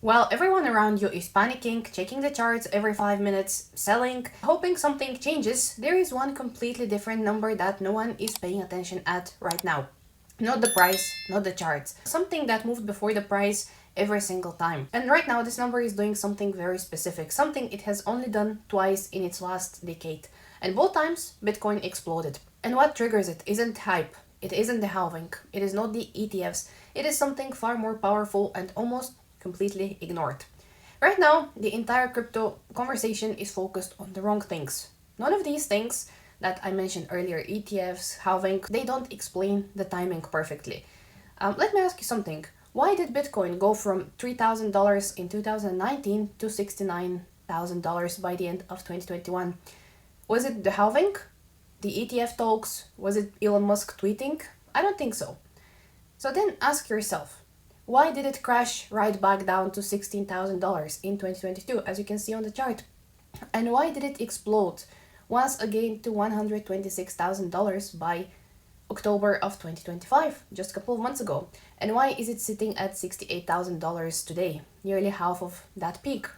While everyone around you is panicking, checking the charts every 5 minutes, selling, hoping something changes, there is one completely different number that no one is paying attention at right now. Not the price, not the charts. Something that moved before the price every single time. And right now, this number is doing something very specific, something it has only done twice in its last decade. And both times, Bitcoin exploded. And what triggers it isn't hype, it isn't the halving, it is not the ETFs, it is something far more powerful and almost completely ignored. Right now, the entire crypto conversation is focused on the wrong things. None of these things that I mentioned earlier, ETFs, halving, they don't explain the timing perfectly. Let me ask you something. Why did Bitcoin go from $3,000 in 2019 to $69,000 by the end of 2021? Was it the halving? The ETF talks? Was it Elon Musk tweeting? I don't think so. So then ask yourself, why did it crash right back down to $16,000 in 2022, as you can see on the chart? And why did it explode once again to $126,000 by October of 2025, just a couple of months ago? And why is it sitting at $68,000 today, nearly half of that peak,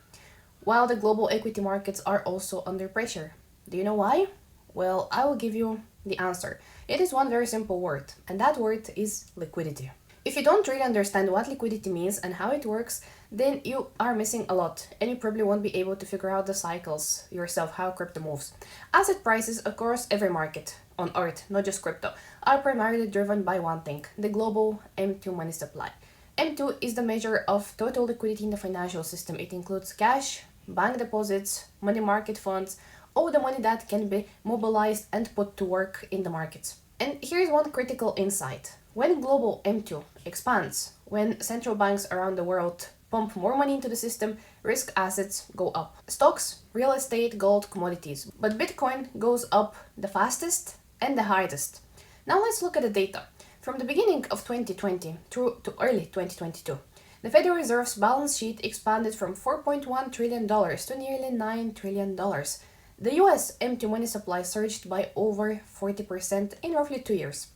while the global equity markets are also under pressure? Do you know why? Well, I will give you the answer. It is one very simple word, and that word is liquidity. If you don't really understand what liquidity means and how it works, then you are missing a lot, and you probably won't be able to figure out the cycles yourself, how crypto moves. Asset prices across every market on earth, not just crypto, are primarily driven by one thing, the global M2 money supply. M2 is the measure of total liquidity in the financial system. It includes cash, bank deposits, money market funds, all the money that can be mobilized and put to work in the markets. And here's one critical insight. When global M2 expands, when central banks around the world pump more money into the system, risk assets go up. Stocks, real estate, gold, commodities. But Bitcoin goes up the fastest and the hardest. Now let's look at the data. From the beginning of 2020 through to early 2022, the Federal Reserve's balance sheet expanded from $4.1 trillion to nearly $9 trillion. The US M2 money supply surged by over 40% in roughly 2 years.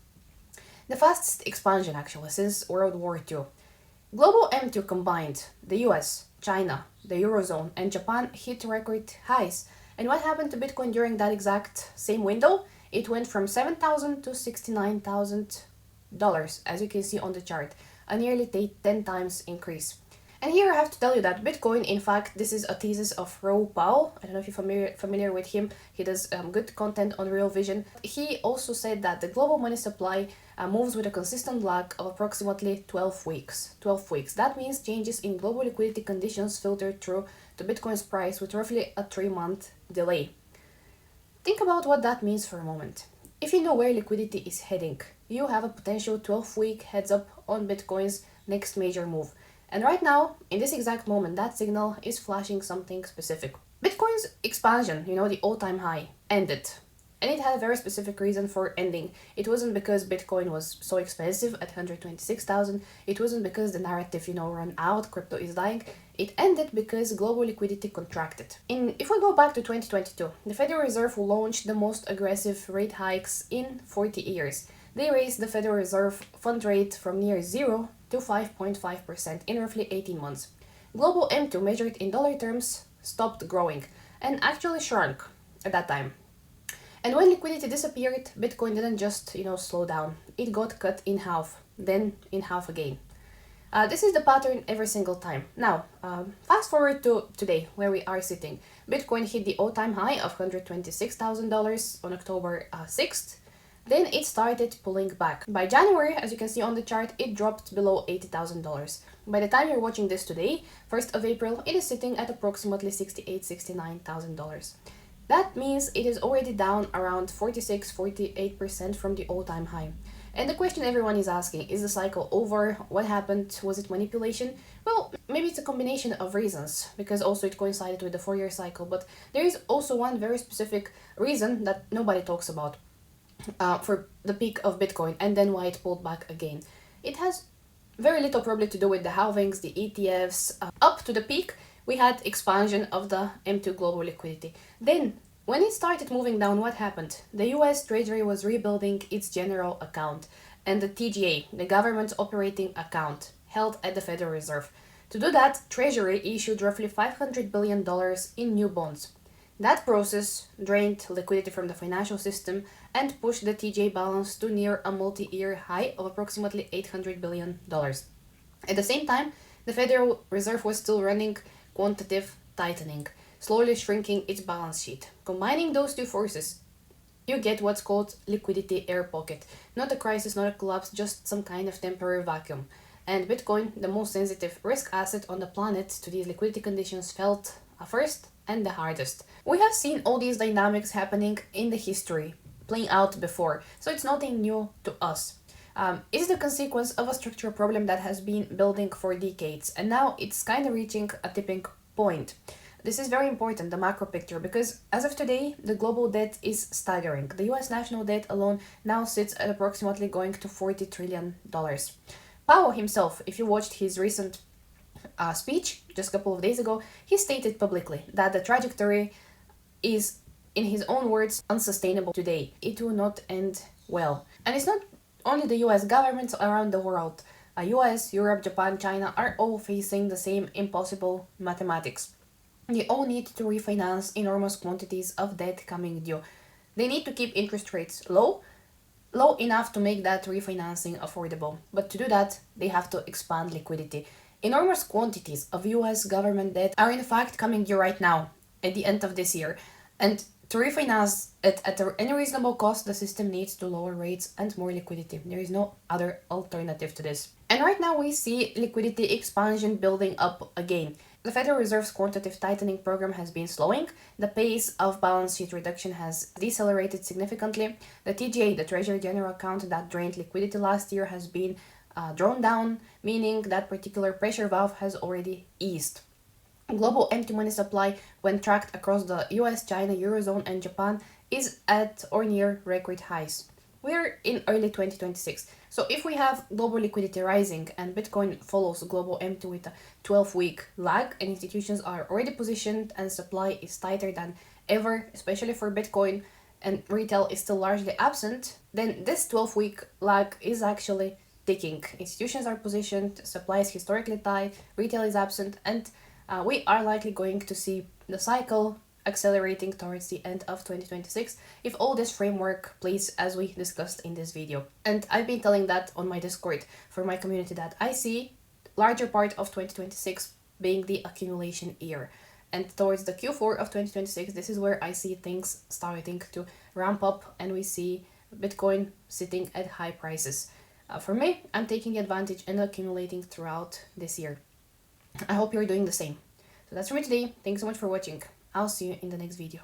The fastest expansion actually since World War II. Global M2 combined, the US, China, the Eurozone, and Japan hit record highs. And what happened to Bitcoin during that exact same window? It went from $7,000 to $69,000, as you can see on the chart, a nearly 10 times increase. And here I have to tell you that Bitcoin, in fact, this is a thesis of Raoul Pal. I don't know if you're familiar with him. He does good content on Real Vision. He also said that the global money supply moves with a consistent lag of approximately 12 weeks. 12 weeks. That means changes in global liquidity conditions filter through to Bitcoin's price with roughly a 3-month delay. Think about what that means for a moment. If you know where liquidity is heading, you have a potential 12-week heads up on Bitcoin's next major move. And right now, in this exact moment, that signal is flashing something specific. Bitcoin's expansion, the all-time high, ended. And it had a very specific reason for ending. It wasn't because Bitcoin was so expensive at 126,000. It wasn't because the narrative, ran out, crypto is dying. It ended because global liquidity contracted. If we go back to 2022, the Federal Reserve launched the most aggressive rate hikes in 40 years. They raised the Federal Reserve fund rate from near zero to 5.5% in roughly 18 months. Global M2 measured in dollar terms stopped growing and actually shrunk at that time. And when liquidity disappeared, Bitcoin didn't just, slow down. It got cut in half, then in half again. This is the pattern every single time. Now, fast forward to today, where we are sitting. Bitcoin hit the all-time high of $126,000 on October 6th. Then it started pulling back. By January, as you can see on the chart, it dropped below $80,000. By the time you're watching this today, 1st of April, it is sitting at approximately $68,000, $69,000. That means it is already down around 46-48% from the all-time high. And the question everyone is asking, is the cycle over? What happened? Was it manipulation? Well, maybe it's a combination of reasons, because also it coincided with the 4-year cycle, but there is also one very specific reason that nobody talks about. For the peak of Bitcoin and then why it pulled back again. It has very little probably to do with the halvings, the ETFs. Up to the peak, we had expansion of the M2 global liquidity. Then, when it started moving down, what happened? The US Treasury was rebuilding its general account, and the TGA, the government operating account, held at the Federal Reserve. To do that, Treasury issued roughly $500 billion in new bonds. That process drained liquidity from the financial system and pushed the TJ balance to near a multi-year high of approximately $800 billion. At the same time, the Federal Reserve was still running quantitative tightening, slowly shrinking its balance sheet. Combining those two forces, you get what's called liquidity air pocket. Not a crisis, not a collapse, just some kind of temporary vacuum. And Bitcoin, the most sensitive risk asset on the planet to these liquidity conditions, felt first and the hardest. We have seen all these dynamics happening in the history, playing out before, so it's nothing new to us. It's the consequence of a structural problem that has been building for decades, and now it's kind of reaching a tipping point. This is very important, the macro picture, because as of today, the global debt is staggering. The US national debt alone now sits at approximately going to $40 trillion. Powell himself, if you watched his recent speech just a couple of days ago, he stated publicly that the trajectory is, in his own words, unsustainable today. It will not end well. And it's not only the US, governments around the world, US, Europe, Japan, China, are all facing the same impossible mathematics. They all need to refinance enormous quantities of debt coming due. They need to keep interest rates low enough to make that refinancing affordable. But to do that, they have to expand liquidity. Enormous quantities of US government debt are in fact coming due right now, at the end of this year. And to refinance it at any reasonable cost, the system needs to lower rates and more liquidity. There is no other alternative to this. And right now we see liquidity expansion building up again. The Federal Reserve's quantitative tightening program has been slowing. The pace of balance sheet reduction has decelerated significantly. The TGA, the Treasury General Account that drained liquidity last year, has been drawn down, meaning that particular pressure valve has already eased. Global empty money supply, when tracked across the US, China, Eurozone, and Japan, is at or near record highs. We're in early 2026. So if we have global liquidity rising and Bitcoin follows global empty with a 12-week lag, and institutions are already positioned and supply is tighter than ever, especially for Bitcoin, and retail is still largely absent, then this 12-week lag is actually ticking. Institutions are positioned, supply is historically tight, retail is absent, and we are likely going to see the cycle accelerating towards the end of 2026 if all this framework plays as we discussed in this video. And I've been telling that on my Discord for my community that I see larger part of 2026 being the accumulation year. And towards the Q4 of 2026, this is where I see things starting to ramp up and we see Bitcoin sitting at high prices. For me, I'm taking advantage and accumulating throughout this year. I hope you're doing the same. So that's for me today. Thanks so much for watching. I'll see you in the next video.